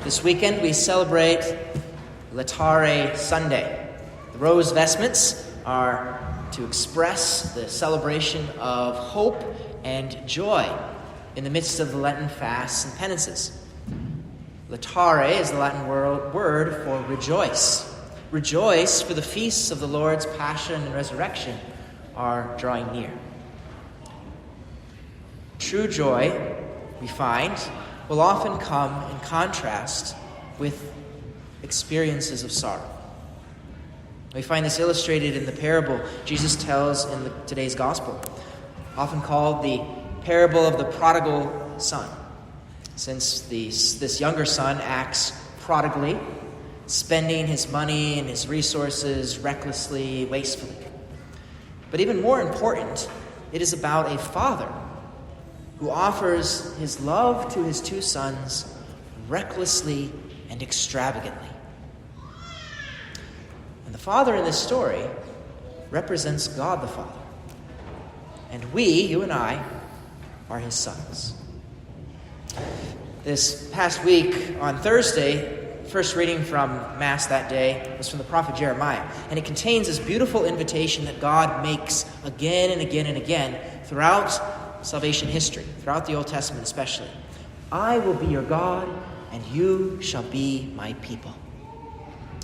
This weekend we celebrate Laetare Sunday. The rose vestments are to express the celebration of hope and joy in the midst of the Lenten fasts and penances. Laetare is the Latin word for rejoice. Rejoice, for the feasts of the Lord's Passion and Resurrection are drawing near. True joy, we find, will often come in contrast with experiences of sorrow. We find this illustrated in the parable Jesus tells in today's gospel, often called the parable of the prodigal son, since this younger son acts prodigally, spending his money and his resources recklessly, wastefully. But even more important, it is about a father who offers his love to his two sons recklessly and extravagantly. And the father in this story represents God the Father. And we, you and I, are his sons. This past week, on Thursday, first reading from Mass that day was from the prophet Jeremiah. And it contains this beautiful invitation that God makes again and again and again throughout salvation history, throughout the Old Testament especially. I will be your God, and you shall be my people.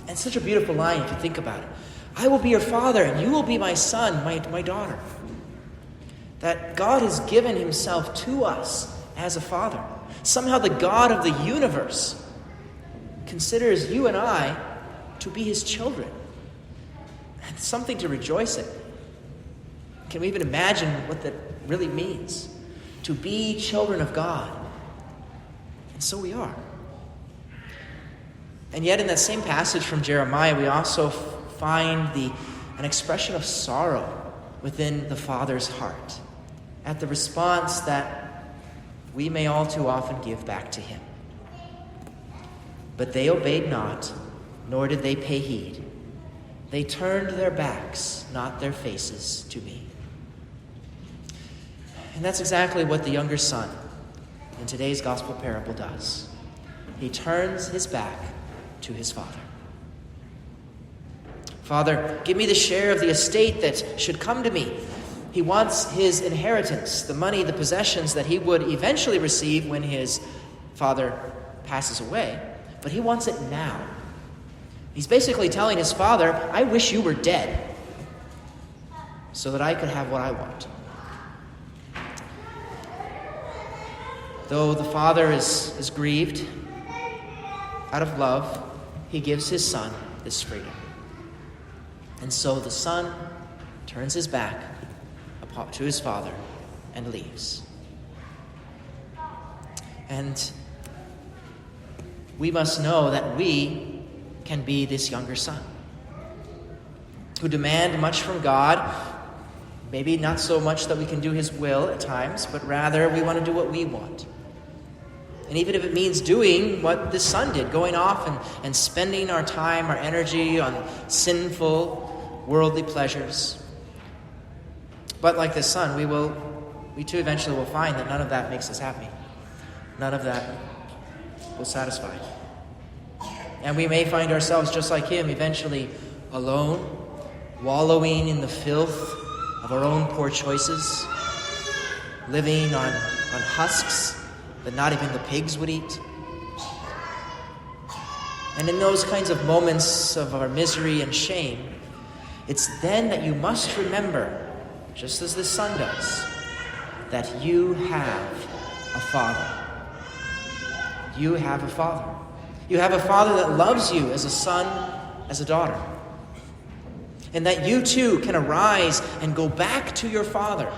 And it's such a beautiful line if you think about it. I will be your father, and you will be my son, my daughter. That God has given himself to us as a father. Somehow the God of the universe considers you and I to be his children. And it's something to rejoice in. Can we even imagine what that really means? To be children of God. And so we are. And yet in that same passage from Jeremiah, we also find an expression of sorrow within the Father's heart at the response that we may all too often give back to him. But they obeyed not, nor did they pay heed. They turned their backs, not their faces, to me. And that's exactly what the younger son in today's gospel parable does. He turns his back to his father. Father, give me the share of the estate that should come to me. He wants his inheritance, the money, the possessions that he would eventually receive when his father passes away. But he wants it now. He's basically telling his father, I wish you were dead so that I could have what I want. Though the father is grieved, out of love, he gives his son this freedom. And so the son turns his back to his father and leaves. And we must know that we can be this younger son who demand much from God, maybe not so much that we can do his will at times, but rather we want to do what we want. And even if it means doing what this son did, going off and spending our time, our energy on sinful, worldly pleasures. But like this son, we too eventually will find that none of that makes us happy. None of that will satisfy. And we may find ourselves just like him, eventually alone, wallowing in the filth of our own poor choices, living on husks that not even the pigs would eat. And in those kinds of moments of our misery and shame, it's then that you must remember, just as the son does, that you have a father. You have a father. You have a father that loves you as a son, as a daughter. And that you too can arise and go back to your father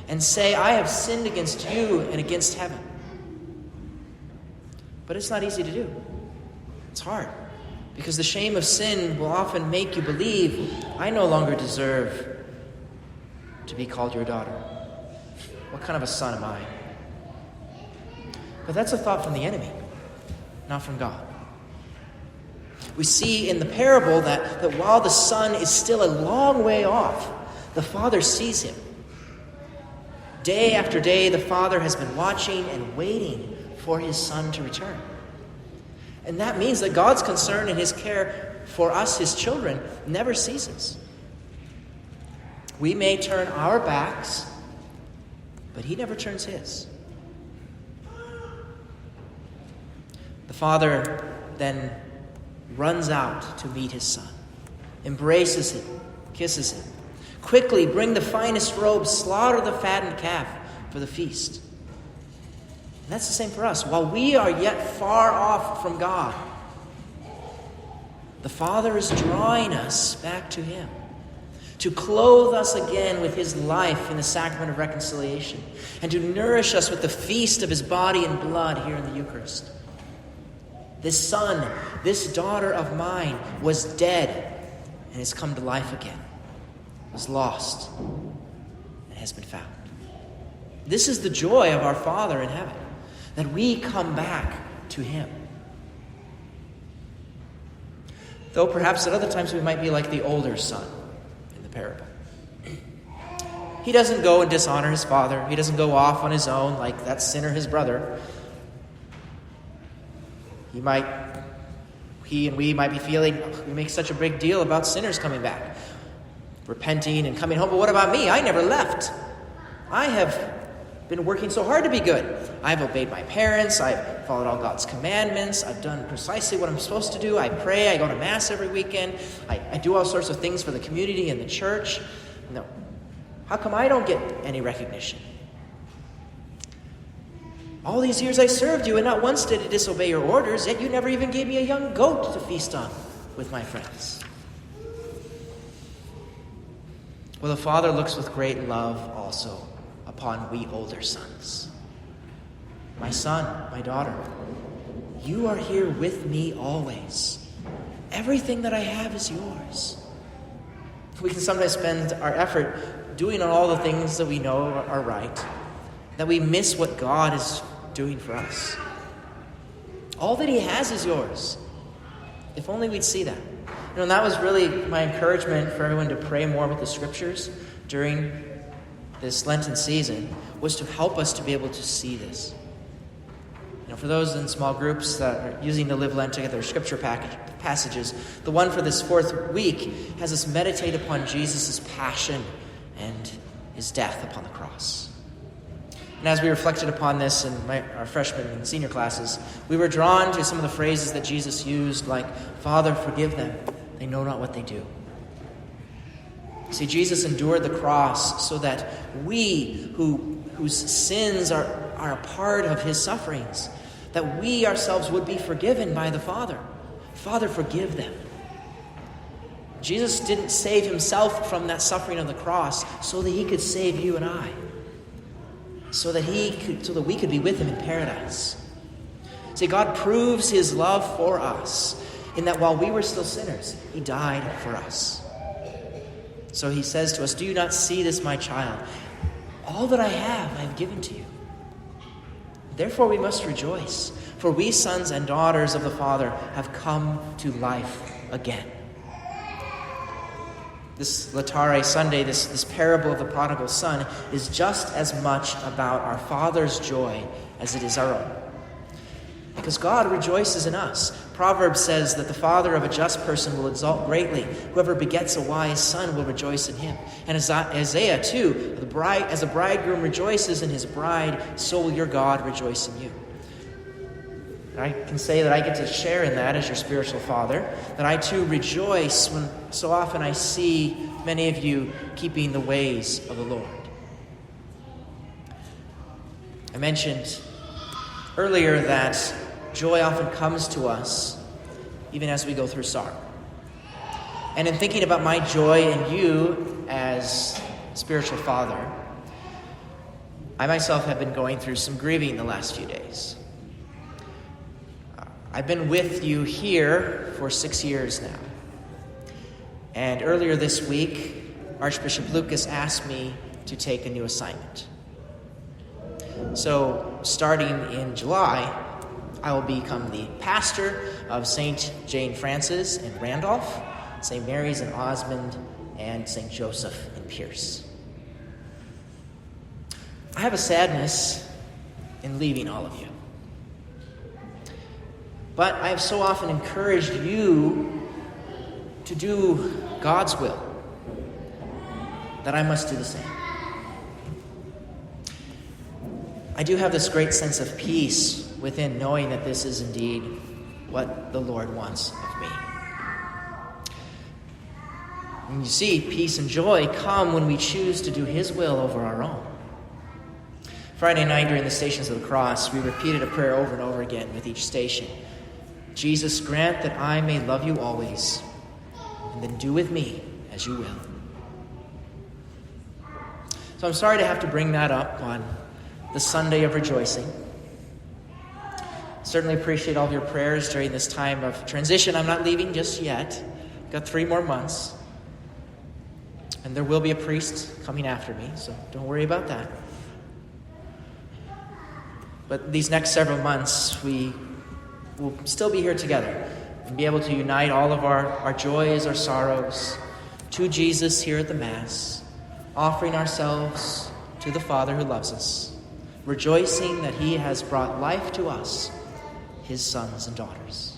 and say, I have sinned against you and against heaven. But it's not easy to do. It's hard. Because the shame of sin will often make you believe, I no longer deserve to be called your daughter. What kind of a son am I? But that's a thought from the enemy, not from God. We see in the parable that while the son is still a long way off, the father sees him. Day after day, the father has been watching and waiting for his son to return. And that means that God's concern and his care for us, his children, never ceases. We may turn our backs, but he never turns his. The Father then runs out to meet his Son, embraces him, kisses him. Quickly bring the finest robes, slaughter the fattened calf for the feast. And that's the same for us. While we are yet far off from God, the Father is drawing us back to him, to clothe us again with his life in the sacrament of reconciliation, and to nourish us with the feast of his body and blood here in the Eucharist. This son, this daughter of mine, was dead and has come to life again, was lost and has been found. This is the joy of our Father in heaven, that we come back to him. Though perhaps at other times we might be like the older son in the parable. He doesn't go and dishonor his father. He doesn't go off on his own like that sinner, his brother. He and we might be feeling, we make such a big deal about sinners coming back, repenting and coming home. But what about me? I never left. I have been working so hard to be good. I've obeyed my parents. I've followed all God's commandments. I've done precisely what I'm supposed to do. I pray. I go to Mass every weekend. I do all sorts of things for the community and the church. No. How come I don't get any recognition? All these years I served you, and not once did I disobey your orders, yet you never even gave me a young goat to feast on with my friends. Well, the Father looks with great love also upon we older sons. My son, my daughter, you are here with me always. Everything that I have is yours. We can sometimes spend our effort doing all the things that we know are right, that we miss what God is doing for us. All that he has is yours. If only we'd see that. And that was really my encouragement for everyone to pray more with the scriptures during this Lenten season, was to help us to be able to see this. For those in small groups that are using to live Lent together, scripture passages, the one for this fourth week has us meditate upon Jesus' passion and his death upon the cross. And as we reflected upon this in our freshman and senior classes, we were drawn to some of the phrases that Jesus used, like, Father, forgive them. They know not what they do. See, Jesus endured the cross so that we, whose sins are a part of his sufferings, that we ourselves would be forgiven by the Father. Father, forgive them. Jesus didn't save himself from that suffering of the cross so that he could save you and I, so that we could be with him in paradise. See, God proves his love for us in that while we were still sinners, he died for us. So he says to us, do you not see this, my child? All that I have given to you. Therefore we must rejoice, for we sons and daughters of the Father have come to life again. This Laetare Sunday, this parable of the prodigal son, is just as much about our Father's joy as it is our own. Because God rejoices in us. Proverbs says that the father of a just person will exult greatly. Whoever begets a wise son will rejoice in him. And as Isaiah too, as a bridegroom rejoices in his bride, so will your God rejoice in you. And I can say that I get to share in that as your spiritual father, that I too rejoice when so often I see many of you keeping the ways of the Lord. I mentioned earlier that joy often comes to us even as we go through sorrow. And in thinking about my joy in you as spiritual father, I myself have been going through some grieving the last few days. I've been with you here for 6 years now. And earlier this week, Archbishop Lucas asked me to take a new assignment. So, starting in July, I will become the pastor of St. Jane Frances in Randolph, St. Mary's in Osmond, and St. Joseph in Pierce. I have a sadness in leaving all of you. But I have so often encouraged you to do God's will that I must do the same. I do have this great sense of peace within knowing that this is indeed what the Lord wants of me. And you see, peace and joy come when we choose to do His will over our own. Friday night during the Stations of the Cross, we repeated a prayer over and over again with each station. Jesus, grant that I may love you always, and then do with me as you will. So I'm sorry to have to bring that up on the Sunday of rejoicing. Certainly appreciate all of your prayers during this time of transition. I'm not leaving just yet. I've got 3 more months. And there will be a priest coming after me, so don't worry about that. But these next several months, we will still be here together and be able to unite all of our joys, our sorrows to Jesus here at the Mass, offering ourselves to the Father who loves us, rejoicing that He has brought life to us, His sons and daughters.